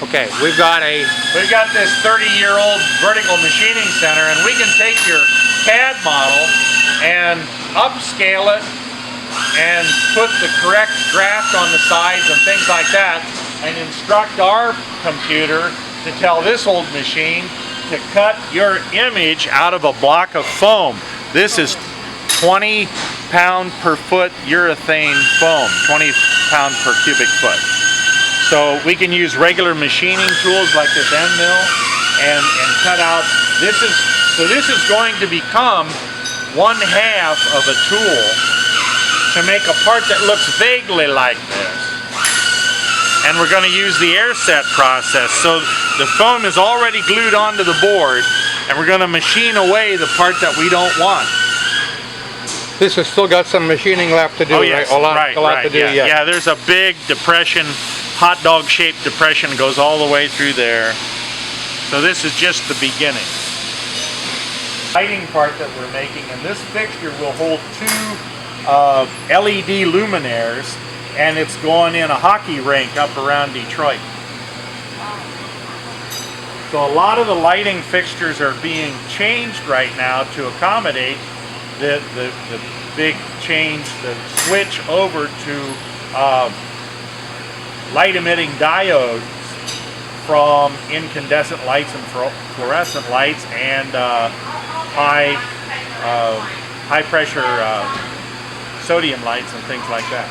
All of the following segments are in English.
Okay, we've got this 30-year-old vertical machining center, and we can take your CAD model and upscale it and put the correct draft on the sides and things like that, and instruct our computer to tell this old machine to cut your image out of a block of foam. This is 20 pound per foot urethane foam, 20 pound per cubic foot. So we can use regular machining tools like this end mill and cut out. This is going to become 1/2 of a tool to make a part that looks vaguely like this. And we're going to use the air set process. So the foam is already glued onto the board, and we're going to machine away the part that we don't want. This has still got some machining left to do, oh, yes. right? A lot to do yeah. yet. Yeah, there's a big depression, hot dog shaped depression, goes all the way through there. So this is just the beginning. Lighting part that we're making, and this fixture will hold 2 LED luminaires, and it's going in a hockey rink up around Detroit. So a lot of the lighting fixtures are being changed right now to accommodate the big change, the switch over to light emitting diodes from incandescent lights and fluorescent lights and high pressure sodium lights and things like that.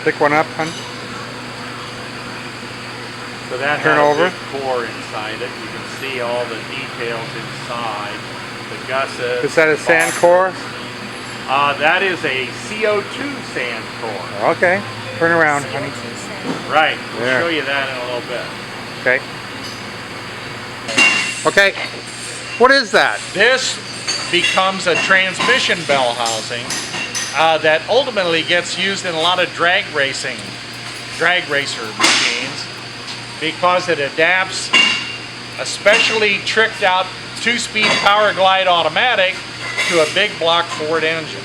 Pick one up, hon. So that Turn has over. a big core inside it. You can see all the details inside. The gussets. Is that a sand core? That is a CO2 sand core. Okay. Turn around, honey. Right. We'll There. show you that in a little bit. Okay. Okay. What is that? This becomes a transmission bell housing that ultimately gets used in a lot of drag racer machines because it adapts a specially tricked out 2-speed Power Glide automatic to a big block Ford engine.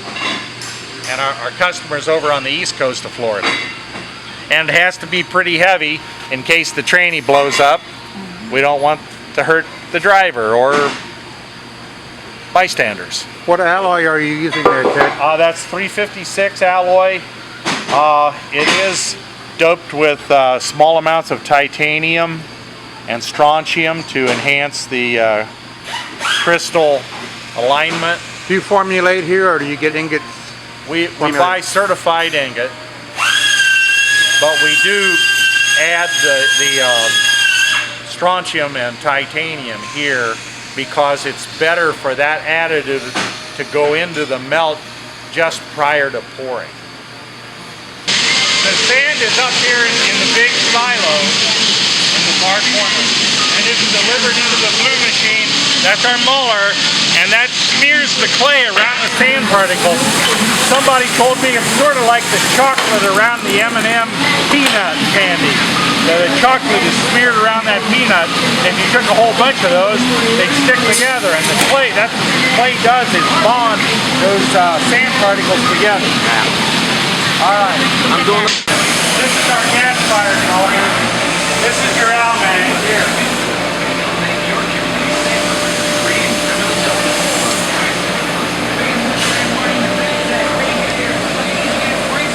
And our customers over on the east coast of Florida. And it has to be pretty heavy in case the tranny blows up. We don't want to hurt the driver or bystanders. What alloy are you using there, Ted? That's 356 alloy. It is doped with small amounts of titanium and strontium to enhance the crystal alignment. Do you formulate here, or do you get ingots? We buy certified ingot, but we do add the strontium and titanium here because it's better for that additive to go into the melt just prior to pouring. The sand is up here in the big silo in the far corner, and it's delivered into the blue machine. That's our muller, and that smears the clay around the sand particles. Somebody told me it's sort of like the chocolate around the M&M peanut candy. The chocolate is smeared around that peanut. If you took a whole bunch of those, they'd stick together. And the clay, that's what the clay does, is bond those sand particles together. All right. This is our gas fired motor. This is your Almag here.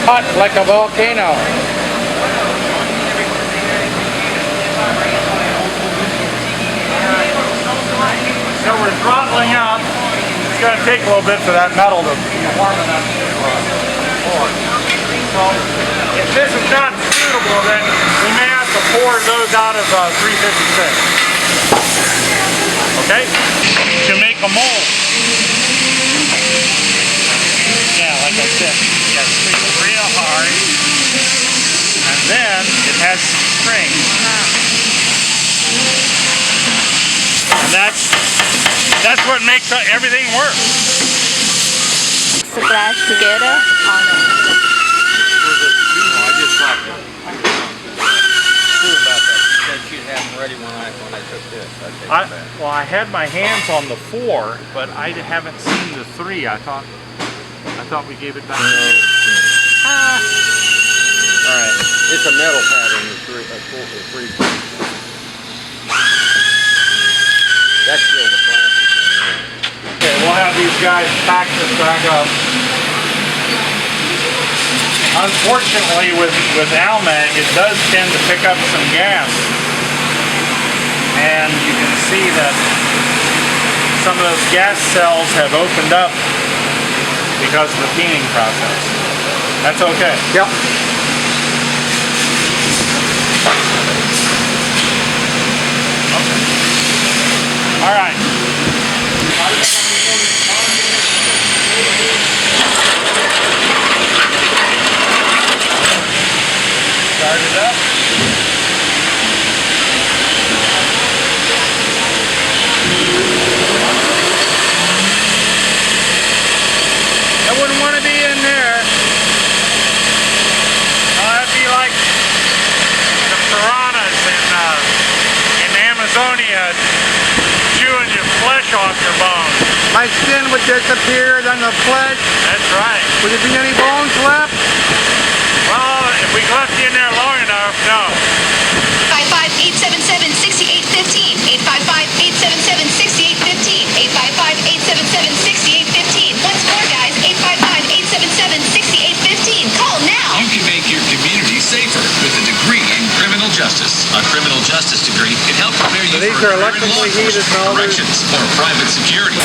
Hot like a volcano. So we're throttling up. It's going to take a little bit for that metal to be warm enough to pour. So if this is not suitable, then we may have to pour those out of 356. Okay? To make a mold. Yeah, like I said, you got to squeeze it real hard. And then it has string. And that's what makes everything work. Splash together on it. I just talked to Sue about that. She said she'd have them ready when I took this. Well, I had my hands on the 4, but I haven't seen the 3. I thought we gave it back to you. All It's a metal pattern, a three. That's still the plastic one. Okay, we'll have these guys pack this back up. Unfortunately, with Almag, it does tend to pick up some gas. And you can see that some of those gas cells have opened up because of the peening process. That's okay. Yep. All right. Start it up. I wouldn't want to be in there. That'd be like the piranhas in Amazonia chewing your flesh off your bones. My skin would disappear, then the flesh. That's right. Would there be any bones left? Well, if we left you in there long enough, no. 855-877-6815. 855-877-6815. 855-877-6815. Once more, guys. 855-877-6815. Call now. You can make your community safer with a degree in criminal justice. A criminal justice degree can help prepare you These for are a career in law electrically heated enforcement, melders. corrections, or private security.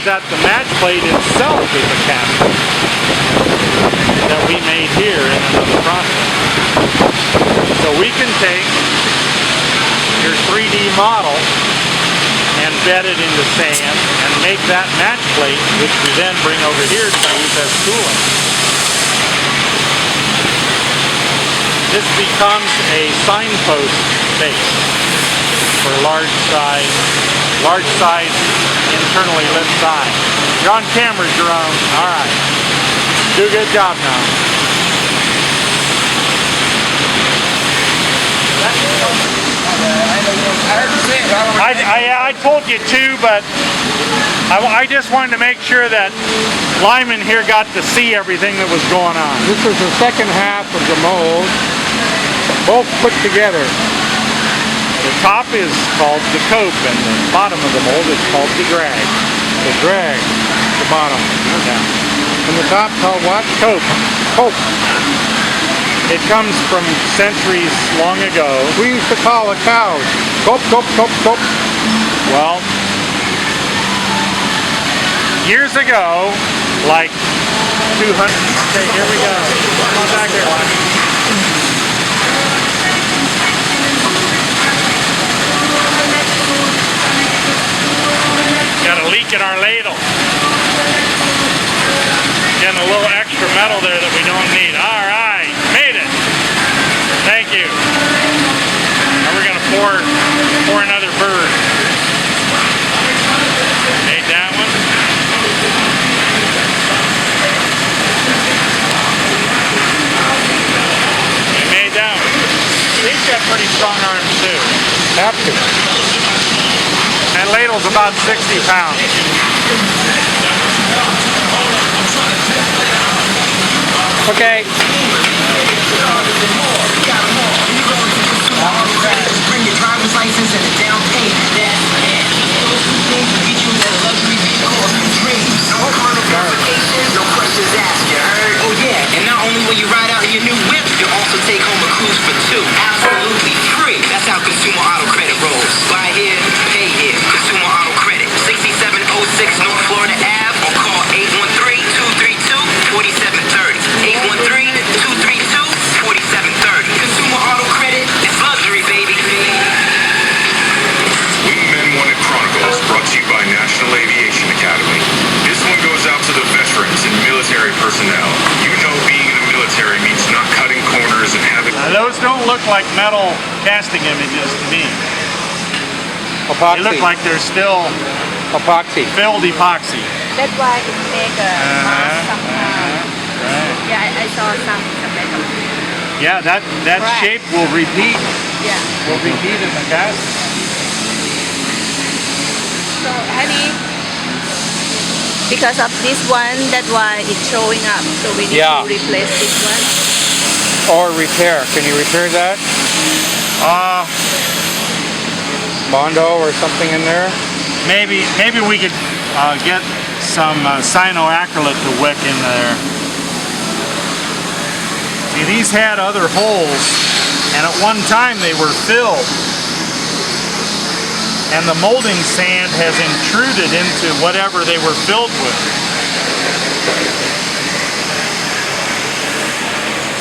That the match plate itself is a cabinet that we made here in another process. So we can take your 3D model and bed it into sand and make that match plate, which we then bring over here to use as tooling. This becomes a signpost base for large size internally lit sign. You're on camera, Jerome. All right. Do a good job now. I told you to, but I just wanted to make sure that Lyman here got to see everything that was going on. This is the second half of the mold, both put together. The top is called the cope, and the bottom of the mold is called the drag. The drag, the bottom. Yeah. And the top called what? Cope. Cope. It comes from centuries long ago. We used to call the cows cope, cope, cope, cope. Well, years ago, like 200. Okay, here we go. Come on back here, Lyman. Got a leak in our ladle. Getting a little extra metal there that we don't need. All right, made it. Thank you. Now we're gonna pour another bird. Made that one. We made that one. These got pretty strong arms too. Have to. And ladle's about 60 pounds. Okay. Bring your driver's license and a down payment. That's it. Those two things will get you that luxury vehicle of your dreams. No carnal verification, no questions asked, you heard? Oh yeah, and not only will you ride out in your new whip, you'll also take home a cruise for two. Absolutely free. That's how Consumer Auto Credit rolls. Buy here, pay here. Consumer Auto Credit. 6706 North Florida Ave, or call 813-232-4730. 813-232-4730. Consumer Auto Credit is luxury, baby. Wingmen Wanted Chronicles, brought to you by National Aviation Academy. This one goes out to the veterans and military personnel. You know being in the military means not cutting corners and having... Now, those don't look like metal casting images to me. They Epoxy. look like they're still Epoxy. filled epoxy. That's why it make a mask somehow. Right. Yeah, I saw some like a, Yeah, that Right. shape will repeat. yeah. Will repeat in the casting. So honey, because of this one, that's why it's showing up. So we need Yeah. to replace this one. Or repair. Can you repair that? Bondo or something in there? Maybe we could get some cyanoacrylate to wick in there. See, these had other holes, and at one time they were filled. And the molding sand has intruded into whatever they were filled with.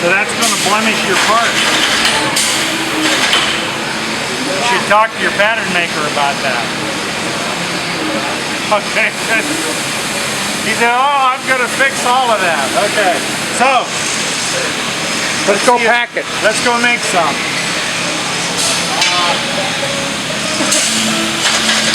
So that's going to blemish your part. You should talk to your pattern maker about that. Okay, good. He said, oh, I'm going to fix all of that. Okay, so Let's go see pack it. Let's go make some.